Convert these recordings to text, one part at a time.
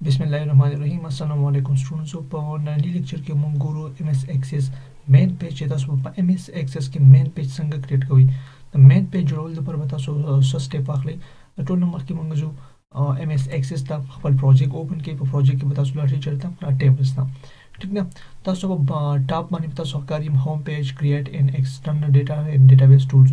बिस्मिल्लाहिर्रहमानिर्रहीम अस्सलाम वालेकुम स्टूडेंट्स په نړۍ لیکچر کې موږ ګورو ام اس ایکسس مین پیج چې تاسو په ام اس ایکسس کې مین پیج څنګه کریټ کوئ د مین پیج جوړول لپاره به تاسو څه سټپ اخلئ د ټول نه مخکې موږ ځو ام اس ایکسس ته خپل پروجیکټ اوپن کړئ په پروجیکټ کې به تاسو لاړ شئ چېرته ټیبلز ته ټیک ده تاسو په ټاپ باندې تاسو ښکاري هوم پیج کریټ ان ایکسټرنل ډیټا ان ډیټابیس ټولز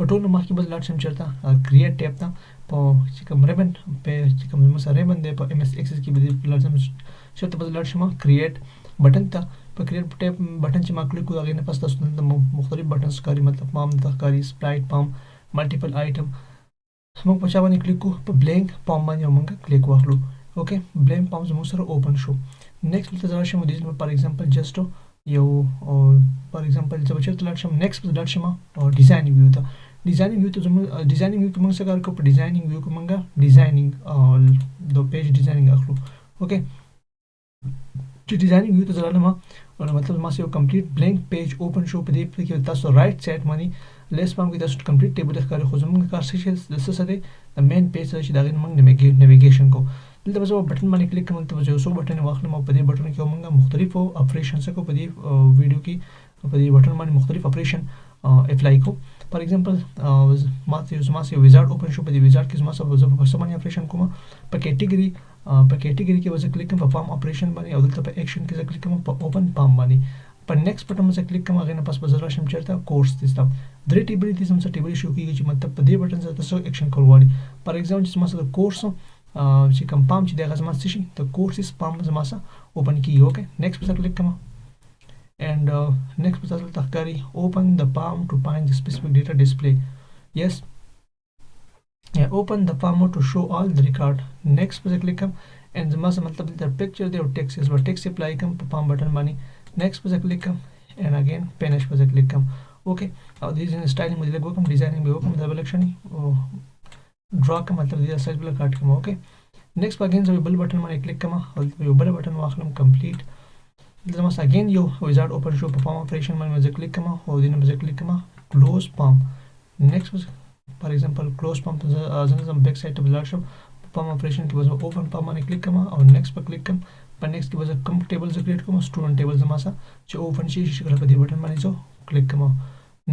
ټول نه مخکې به لاړ شم چېرته کریټ ټیب ته په چې کوم ریبن په چې کوم زموږ سره ریبن دی په ام اس ایکسس کې به لازم شرط به لاړ شم کریټ بټن ته په کریټ ټیب بټن چې ما کلیک کوو هغې نه پس تاسو دلته مختلف بټنز ښکاري مطلب پام دلته ښکاري سپلایټ پام ملټیپل آیټم موږ په چا باندې کلیک کوو په بلینک پام باندې موږ کلیک واخلو اوکې بلینک پام زموږ سره اوپن شو نیکسټ دلته زه راشم دې فار ایگزامپل جسټ یو فار ایگزامپل زه به چېرته لاړ شم نیکسټ به لاړ شم ډیزاینینګ ویو ته ډیزاینینګ ویو ته زموږ ډیزاینینګ ویو کې موږ څه کار کوو په ډیزاینینګ ویو کې موږ ډیزاینینګ د پیج ډیزاینینګ اخلو اوکې چې ډیزاینینګ ویو ته زه رالم مطلب ما یو کمپلیټ بلینک پیج اوپن شو په دې کې تاسو رائټ سایډ باندې لیس پام کې تاسو کمپلیټ ټیبل ښکاري خو زموږ کار څه دی د مین پیج سره چې د هغې نه موږ نیویګیشن کوو دلته به زه بټن باندې کلیک کوم دلته به یو څو بټن واخلم او په دې بټن کې موږ مختلفو اپریشن څه کوو په دې ویډیو کې په دې بټن باندې مختلف اپریشن اپلای کوو فار ایگزامپل ما یو ویزارډ اوپن شو په دې ویزارډ کې زما زه په څه باندې اپریشن کوم په کیټګري کې به زه کلیک کوم په پام اپریشن باندې او دلته په ایکشن کې زه کلیک کوم په اوپن پام باندې په نیکسټ بټن زه کلیک کوم هغې نه پس به زه راشم چېرته کورس سیسټم درې ټیبلې دي زموږ سره ټیبلې شو کېږي چې مطلب په دې بټن سره تاسو ایکشن کول غواړئ فار ایگزامپل چې زما سره د کورس چې کوم پام چې دی هغه زما څه شي د کورسز پام زما سره اوپن کېږي اوکې نیکسټ به زه کلیک کوم and next we will takari open the palm to find the specific data display yes open the palm to show all the record next we click and the must matlab the picture there text is what text apply palm button money next we click and again finish we click okay this is styling with go designing we open the selection draw matlab the size will cut okay next again the bell button money click bell button واخلم complete زما again یو wizard open شو په palm operation باندې زه کلیک کوم او دینه زه کلیک کوم close palm next for example close palm زه زم بیک سایډ ته لاړ شم په palm operation کې زه open palm باندې کلیک کوم او next په کلیک کوم په next کې زه کوم ټیبل زه کریټ کوم student table زما سره چې open شي شکل په دې بټن باندې زه کلیک کوم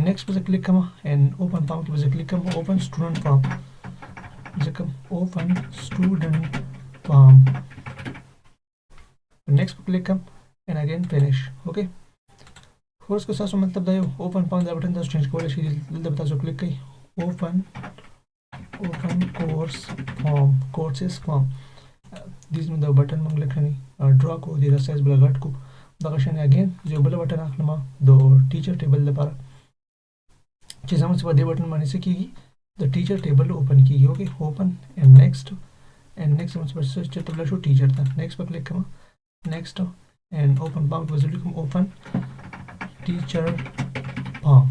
next په کلیک کوم and open palm کې زه کلیک کوم open student palm زه کوم open student palm next په کلیک کوم and again finish okay course को साथ मतलब दायो open palm دا बटन تاسو چینج کولای شئ دلته تاسو کلیک کړئ open course form courses form this دا بटन موږ لیکنی ډرا کو دی سایز بل غټ کو دا شنه again یو بل بटन اخلم د ټیچر ټیبل لپاره چې زموږ په دې بटन باندې څه کیږي د ټیچر ټیبل اوپن کیږي اوکې open and next موږ په سرچ ټیبل شو ټیچر ته next په کلیک کوم next and open palm was looking open teacher palm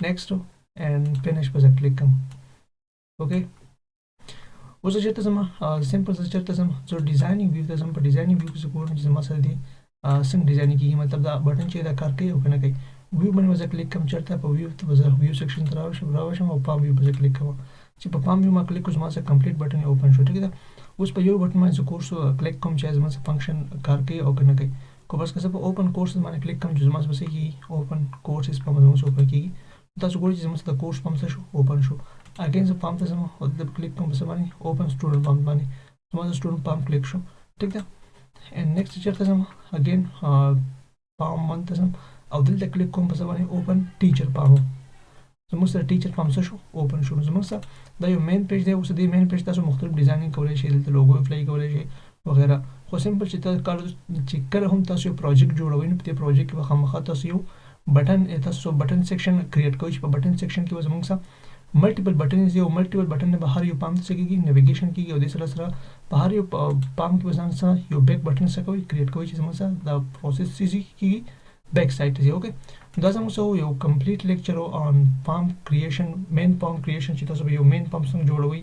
next and finish was a click okay was a cheta sama simple cheta sama so designing view ته په designing view کې څه کوم چې زما سره دی څنګه ډیزاین کیږي مطلب دا بټن چې دا کار کوي او کنه کوي ویو باندې وځه کلیک کوم چرته په ویو ته وځه ویو سیکشن ته راوښم او پام ویو په کلیک کوم چې په پام ویو ما کلیک کوم زما سره کمپلیټ بټن اوپن شو ټیک ده اوس په یو بټن باندې کورس کلیک کوم چې زما سره فنکشن کار کوي او کنه کوي کو بس که په اوپن کورس باندې کلیک کوم چې زما سره بس کی اوپن کورسز په موږ اوپن کیږي تاسو ګورئ چې زما سره کورس پم څه شو اوپن شو اگین زه پام ته زما او د کلیک کوم په باندې اوپن سټوډنټ پام باندې زما سټوډنټ پام کلیک شو ټیک ده and next چیرته زما اگین پام باندې زما او دلته کلیک کوم په باندې اوپن ټیچر پام زموږ سره ټیچر پام څه شو اوپن شو زموږ سره دا یو مین پیج دی اوس دې مین پیج تاسو مختلف ډیزاینینګ کولای شئ دلته لوګو اپلای کولای شئ وغیرہ خو سمپل چې تاسو کار چې کله هم تاسو یو پروجیکټ جوړوئ نو په دې پروجیکټ کې خامخا تاسو یو بټن سیکشن کریټ کوئ چې په بټن سیکشن کې زموږ سره ملټیپل بټنز یو ملټیپل بټن نه بهر یو پام څه کېږي نیویګیشن کېږي او دې سره سره بهر یو پام کې ځان سره یو بیک بټن څه کوي کریټ کوي چې زموږ سره دا پروسس کېږي بیک سایډ ته اوکې دا زموږ سره یو کمپلیټ لیکچر آن پام کریشن مین پام کریشن چې تاسو به یو مین پام څنګه جوړوئ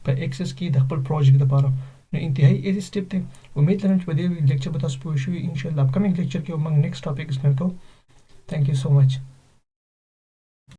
په ایکسس کې د خپل پروجیکټ لپاره نو انتهایی ایزی سټپ دی امید لرم چې په دې لیکچر به تاسو پوه شئ ان شاء الله اپکمنګ لیکچر کې موږ نیکسټ ټاپک ایکسپلین کوو ثانک یو سو مچ